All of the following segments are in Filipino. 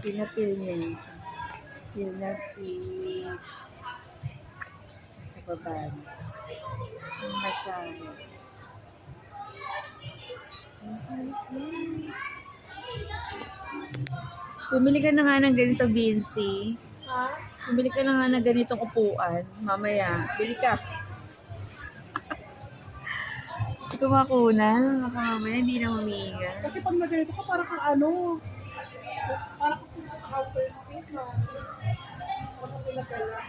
Pinapil niya. Pinapil. Sa baba niya. Ang masahe. Bumili ka na nga ng ganito, Vinci. Ha? Bumili ka na nga ng ganitong upuan. Mamaya, bili ka. Kumakunan. Baka mamaya hindi na humihinga. Kasi pag naganito ka, parang kang parang kang punta sa outer space, parang pinagala.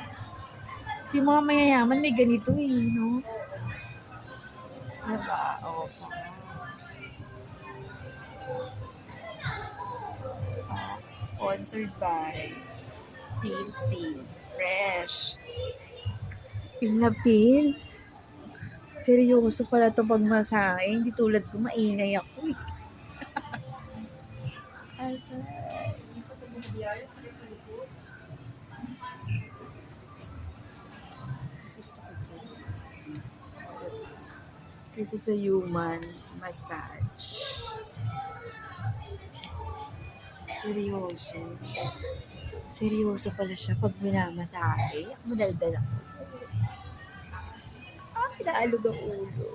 Yung mga mayayaman may ganito no? Diba? Oo. Sponsored by Vinci. Fresh. Pil na pil. Seryoso pala ito pag masahe. Hindi tulad ko, maingay ako eh. This is a human massage. Seryoso. Seryoso pala siya pag minamasahe. Madaldal ako. Pinaalog ang ulo.